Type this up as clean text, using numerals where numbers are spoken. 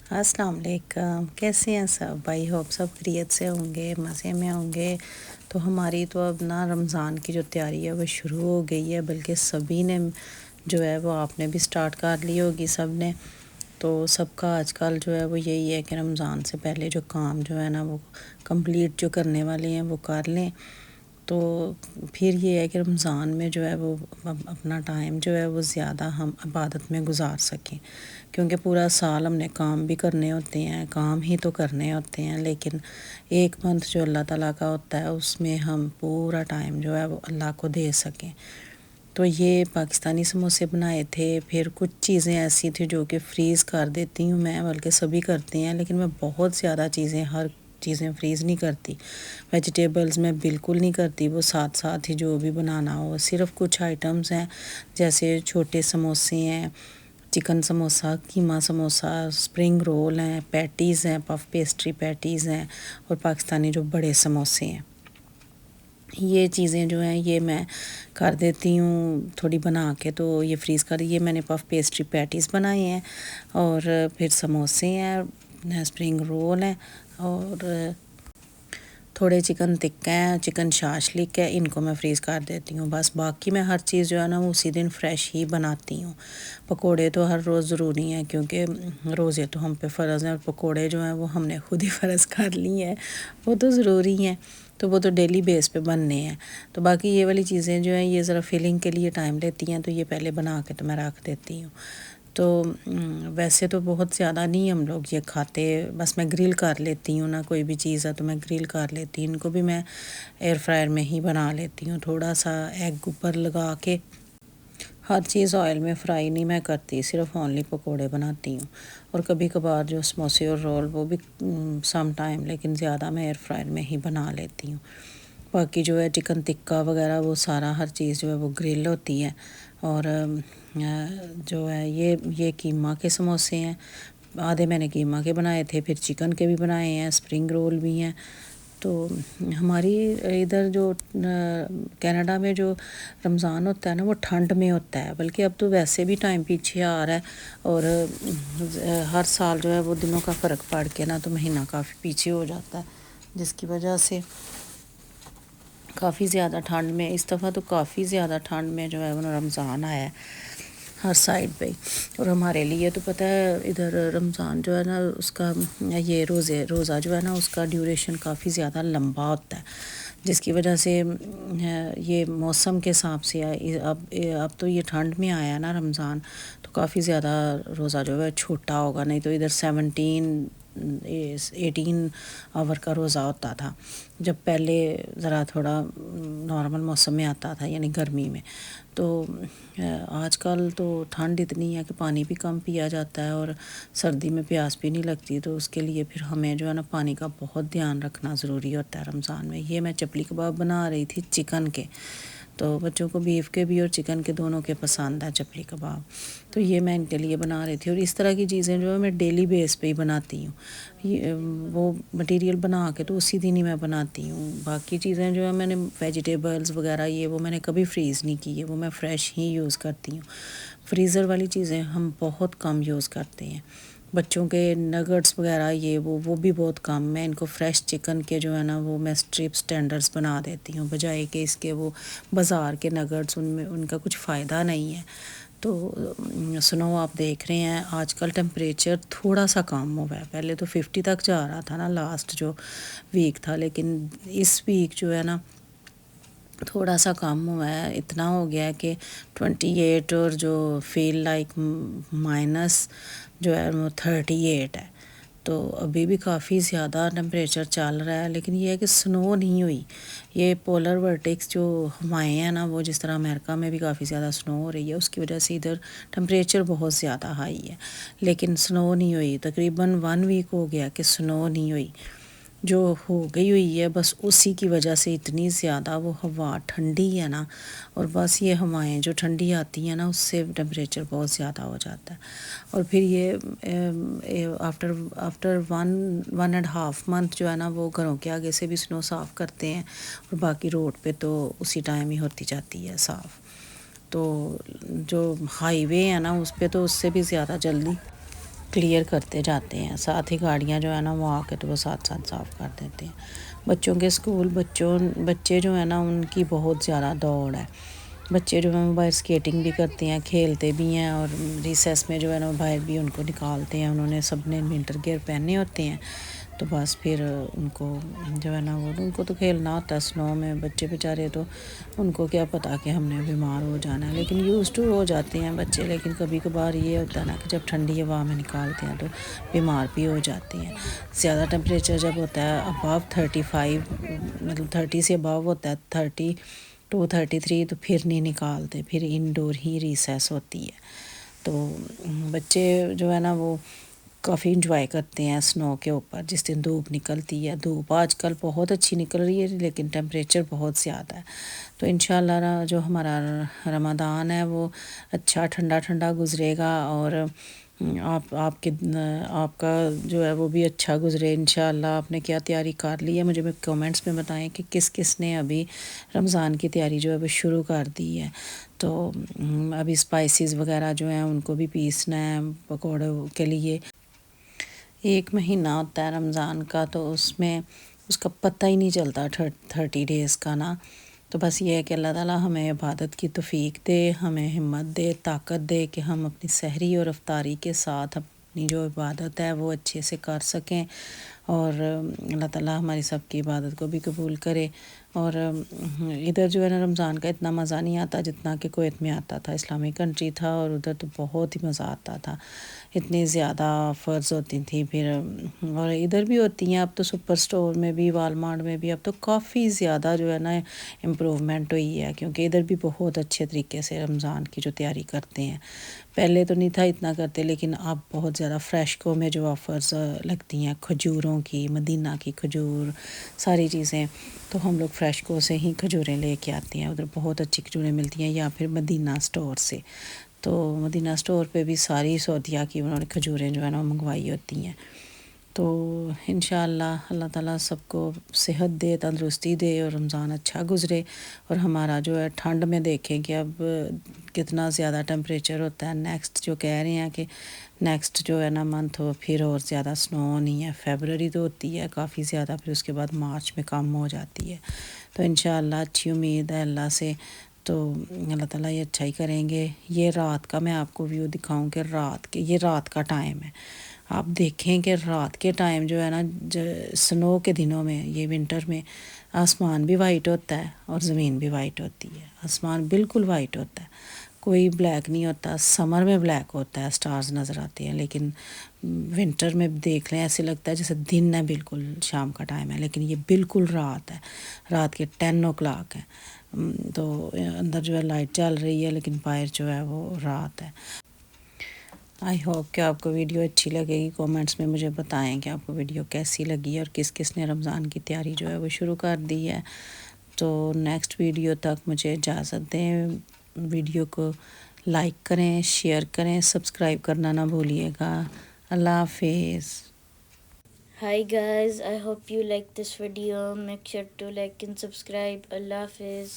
अस्सलाम वालेकुम। कैसे हैं सब? आई होप सब खैरियत से होंगे, मज़े में होंगे। तो हमारी तो अब ना रमज़ान की जो तैयारी है वो शुरू हो गई है, बल्कि सभी ने जो है वो आपने भी स्टार्ट कर ली होगी सब ने। तो सबका आजकल जो है वो यही है कि रमज़ान से पहले जो काम जो है ना वो कंप्लीट जो करने वाले हैं वो कर लें। तो फिर ये है कि रमज़ान में जो है वो अपना टाइम जो है वो ज़्यादा हम इबादत में गुजार सकें, क्योंकि पूरा साल हमने काम भी करने होते हैं, काम ही तो करने होते हैं, लेकिन एक मंथ जो अल्लाह ताला का होता है उसमें हम पूरा टाइम जो है वो अल्लाह को दे सकें। तो ये पाकिस्तानी समोसे बनाए थे। फिर कुछ चीज़ें ऐसी थी जो कि फ्रीज़ कर देती हूँ मैं, बल्कि सभी करते हैं, लेकिन मैं बहुत ज़्यादा चीज़ें हर चीज़ें फ्रीज़ नहीं करती। वेजिटेबल्स मैं बिल्कुल नहीं करती, वो साथ साथ ही जो भी बनाना हो। सिर्फ़ कुछ आइटम्स हैं, जैसे छोटे समोसे हैं, chicken samosa, keema samosa, spring roll हैं, पैटीज़ हैं, पफ पेस्ट्री पैटीज़ हैं, और पाकिस्तानी जो बड़े समोसे हैं। ये चीज़ें जो हैं ये मैं कर देती हूँ थोड़ी बना के, तो ये फ्रीज़ कर, ये मैंने पफ पेस्ट्री पैटीज़ बनाए हैं, और फिर समोसे हैं, स्प्रिंग रोल हैं, और थोड़े चिकन टिक्का है, चिकन शाशलिक है, इनको मैं फ्रीज़ कर देती हूँ। बस बाकी मैं हर चीज़ जो है ना वो उसी दिन फ्रेश ही बनाती हूँ। पकोड़े तो हर रोज़ ज़रूरी हैं, क्योंकि रोज़े तो हम पे फ़र्ज़ हैं, और पकोड़े जो हैं वो हमने खुद ही फ़र्ज़ कर लिए हैं, वो तो ज़रूरी हैं, तो वो तो डेली बेस पे बनने हैं। तो बाकी ये वाली चीज़ें जो हैं ये ज़रा फिलिंग के लिए टाइम लेती हैं, तो ये पहले बना के तो मैं रख देती हूँ। तो वैसे तो बहुत ज़्यादा नहीं हम लोग ये खाते, बस मैं ग्रिल कर लेती हूँ ना, कोई भी चीज़ है तो मैं ग्रिल कर लेती हूँ। इनको भी मैं एयर फ्रायर में ही बना लेती हूँ, थोड़ा सा एग ऊपर लगा के। हर चीज़ ऑयल में फ्राई नहीं मैं करती, सिर्फ ओनली पकोड़े बनाती हूँ। और कभी कभार जो समोसे और रोल वो भी सम टाइम, लेकिन ज़्यादा मैं एयर फ्रायर में ही बना लेती हूँ। बाकी जो है चिकन टिक्का वगैरह वो सारा हर चीज़ जो है वो ग्रिल होती है। और जो है ये कीमा के समोसे हैं, आधे मैंने कीमा के बनाए थे, फिर चिकन के भी बनाए हैं, स्प्रिंग रोल भी हैं। तो हमारी इधर जो कनाडा में जो रमज़ान होता है ना वो ठंड में होता है, बल्कि अब तो वैसे भी टाइम पीछे आ रहा है, और हर साल जो है वो दिनों का फ़र्क पड़ के ना तो महीना काफ़ी पीछे हो जाता है, जिसकी वजह से काफ़ी ज़्यादा ठंड में, इस दफ़ा तो काफ़ी ज़्यादा ठंड में जो है वो रमज़ान आया है हर साइड पे। और हमारे लिए तो पता है इधर रमज़ान जो है ना उसका ये रोज़ा जो है ना उसका ड्यूरेशन काफ़ी ज़्यादा लंबा होता है, जिसकी वजह से ये मौसम के हिसाब से अब तो ये ठंड में आया ना रमज़ान, तो काफ़ी ज़्यादा रोज़ा जो है छोटा होगा, नहीं तो इधर 18 आवर का रोज़ा होता था जब पहले ज़रा थोड़ा नॉर्मल मौसम में आता था, यानी गर्मी में। तो आजकल तो ठंड इतनी है कि पानी भी कम पिया जाता है, और सर्दी में प्यास भी नहीं लगती, तो उसके लिए फिर हमें जो है ना पानी का बहुत ध्यान रखना ज़रूरी होता है रमज़ान में। ये मैं चपली कबाब बना रही थी चिकन के, तो बच्चों को बीफ के भी और चिकन के दोनों के पसंद है चपली कबाब, तो ये मैं इनके लिए बना रही थी। और इस तरह की चीज़ें जो है मैं डेली बेस पे ही बनाती हूँ। ये वो मटेरियल बना के तो उसी दिन ही मैं बनाती हूँ। बाकी चीज़ें जो है मैंने वेजिटेबल्स वगैरह ये वो मैंने कभी फ्रीज़ नहीं की है, वो मैं फ़्रेश ही यूज़ करती हूँ। फ्रीज़र वाली चीज़ें हम बहुत कम यूज़ करते हैं। बच्चों के नगट्स वगैरह ये वो भी बहुत कम। मैं इनको फ्रेश चिकन के जो है ना वो मैं स्ट्रिप्स टेंडर्स बना देती हूँ, बजाय कि इसके वो बाज़ार के नगट्स, उनमें उनका कुछ फ़ायदा नहीं है। तो स्नो आप देख रहे हैं आजकल टेम्परेचर थोड़ा सा कम हुआ है, पहले तो 50 तक जा रहा था ना लास्ट जो वीक था, लेकिन इस वीक जो है ना थोड़ा सा कम हुआ है, इतना हो गया है कि 28, और जो फील लाइक माइनस जो है वो 38 है। तो अभी भी काफ़ी ज़्यादा टेम्परेचर चल रहा है, लेकिन ये है कि स्नो नहीं हुई। ये पोलर वर्टेक्स जो हवाएं हैं ना वो जिस तरह अमेरिका में भी काफ़ी ज़्यादा स्नो हो रही है, उसकी वजह से इधर टेम्परेचर बहुत ज़्यादा हाई है, लेकिन स्नो नहीं हुई। तकरीबन 1 वीक हो गया कि स्नो नहीं हुई। जो हो गई हुई है बस उसी की वजह से इतनी ज़्यादा वो हवा ठंडी है ना, और बस ये हवाएं जो ठंडी आती हैं ना उससे टेम्परेचर बहुत ज़्यादा हो जाता है। और फिर ये आफ्टर 1.5 मंथ जो है ना वो घरों के आगे से भी स्नो साफ़ करते हैं, और बाकी रोड पे तो उसी टाइम ही होती जाती है साफ़। तो जो हाईवे है ना उस पे तो उससे भी ज़्यादा जल्दी کلیئر کرتے جاتے ہیں، ساتھ ہی گاڑیاں جو ہے نا وہ آ کے تو وہ ساتھ ساتھ صاف کر دیتے ہیں۔ بچوں کے اسکول بچے جو ہیں نا ان کی بہت زیادہ دوڑ ہے۔ بچے جو ہیں وہ باہر اسکیٹنگ بھی کرتے ہیں، کھیلتے بھی ہیں، اور ریسیس میں جو ہے نا باہر بھی ان کو نکالتے ہیں۔ انہوں نے سب نے ونٹر گیئر پہنے ہوتے ہیں، تو بس پھر ان کو جو ہے نا وہ ان کو تو کھیلنا ہوتا ہے سنو میں۔ بچے بیچارے تو ان کو کیا پتہ کہ ہم نے بیمار ہو جانا ہے، لیکن یوز ٹو ہو جاتے ہیں بچے۔ لیکن کبھی کبھار یہ ہوتا ہے نا کہ جب ٹھنڈی ہوا میں نکالتے ہیں تو بیمار بھی ہو جاتے ہیں۔ زیادہ ٹمپریچر جب ہوتا ہے ابو 35، مطلب 30 سے ابو ہوتا ہے 32 33، تو پھر نہیں نکالتے، پھر انڈور ہی ریسیس ہوتی ہے۔ تو بچے جو ہے نا وہ کافی انجوائے کرتے ہیں سنو کے اوپر، جس دن دھوپ نکلتی ہے۔ دھوپ آج کل بہت اچھی نکل رہی ہے، لیکن ٹمپریچر بہت زیادہ ہے۔ تو انشاءاللہ جو ہمارا رمضان ہے وہ اچھا ٹھنڈا ٹھنڈا گزرے گا، اور آپ کا جو ہے وہ بھی اچھا گزرے انشاءاللہ۔ آپ نے کیا تیاری کر لی ہے مجھے کمنٹس میں بتائیں کہ کس کس نے ابھی رمضان کی تیاری جو ہے وہ شروع کر دی ہے۔ تو ابھی اسپائسیز وغیرہ جو ہیں ان کو بھی پیسنا ہے پکوڑے کے لیے۔ ایک مہینہ ہوتا ہے رمضان کا، تو اس میں اس کا پتہ ہی نہیں چلتا 30 ڈیز کا نا۔ تو بس یہ ہے کہ اللہ تعالیٰ ہمیں عبادت کی توفیق دے، ہمیں ہمت دے، طاقت دے کہ ہم اپنی سحری اور افطاری کے ساتھ اپنی جو عبادت ہے وہ اچھے سے کر سکیں، اور اللہ تعالیٰ ہماری سب کی عبادت کو بھی قبول کرے۔ اور ادھر جو ہے نا رمضان کا اتنا مزہ نہیں آتا جتنا کہ کویت میں آتا تھا، اسلامی کنٹری تھا، اور ادھر تو بہت ہی مزہ آتا تھا، اتنی زیادہ آفرز ہوتی تھیں پھر، اور ادھر بھی ہوتی ہیں اب تو، سپر اسٹور میں بھی، والمارٹ میں بھی اب تو کافی زیادہ جو ہے نا امپروومنٹ ہوئی ہے، کیونکہ ادھر بھی بہت اچھے طریقے سے رمضان کی جو تیاری کرتے ہیں۔ پہلے تو نہیں تھا اتنا کرتے، لیکن اب بہت زیادہ فریشکو میں جو آفرز لگتی ہیں کھجوروں کی، مدینہ کی کھجور، ساری چیزیں، تو ہم لوگ فریشکو سے ہی کھجوریں لے کے آتے ہیں، ادھر بہت اچھی کھجوریں ملتی ہیں، یا پھر مدینہ اسٹور سے۔ تو مدینہ اسٹور پہ بھی ساری سعودیہ کی انہوں نے کھجوریں جو ہے نا منگوائی ہوتی ہیں۔ تو انشاءاللہ اللہ تعالیٰ سب کو صحت دے، تندرستی دے، اور رمضان اچھا گزرے۔ اور ہمارا جو ہے ٹھنڈ میں دیکھیں کہ اب کتنا زیادہ ٹمپریچر ہوتا ہے، نیکسٹ جو کہہ رہے ہیں کہ نیکسٹ جو ہے نا منتھ پھر اور زیادہ سنو ہونی ہے۔ فیبرری تو ہوتی ہے کافی زیادہ، پھر اس کے بعد مارچ میں کم ہو جاتی ہے۔ تو انشاءاللہ اچھی امید ہے اللہ سے، تو اللہ تعالیٰ یہ اچھا ہی کریں گے۔ یہ رات کا میں آپ کو ویو دکھاؤں کہ یہ رات کا ٹائم ہے۔ آپ دیکھیں کہ رات کے ٹائم جو ہے نا سنو کے دنوں میں، یہ ونٹر میں، آسمان بھی وائٹ ہوتا ہے اور زمین بھی وائٹ ہوتی ہے۔ آسمان بالکل وائٹ ہوتا ہے، کوئی بلیک نہیں ہوتا۔ سمر میں بلیک ہوتا ہے، سٹارز نظر آتے ہیں، لیکن ونٹر میں دیکھ لیں ایسے لگتا ہے جیسے دن ہے، بالکل شام کا ٹائم ہے، لیکن یہ بالکل رات ہے، رات کے 10 o'clock ہے۔ تو اندر جو ہے لائٹ چل رہی ہے، لیکن باہر جو ہے وہ رات ہے۔ آئی ہوپ کہ آپ کو ویڈیو اچھی لگے گی۔ کومنٹس میں مجھے بتائیں کہ آپ کو ویڈیو کیسی لگی ہے، اور کس کس نے رمضان کی تیاری جو ہے وہ شروع کر دی ہے۔ تو نیکسٹ ویڈیو تک مجھے اجازت دیں۔ ویڈیو کو لائک کریں، شیئر کریں، سبسکرائب کرنا نہ بھولیے گا۔ اللہ حافظ۔ Hi guys, I hope you like this video. Make sure to like and subscribe. Allah Hafiz.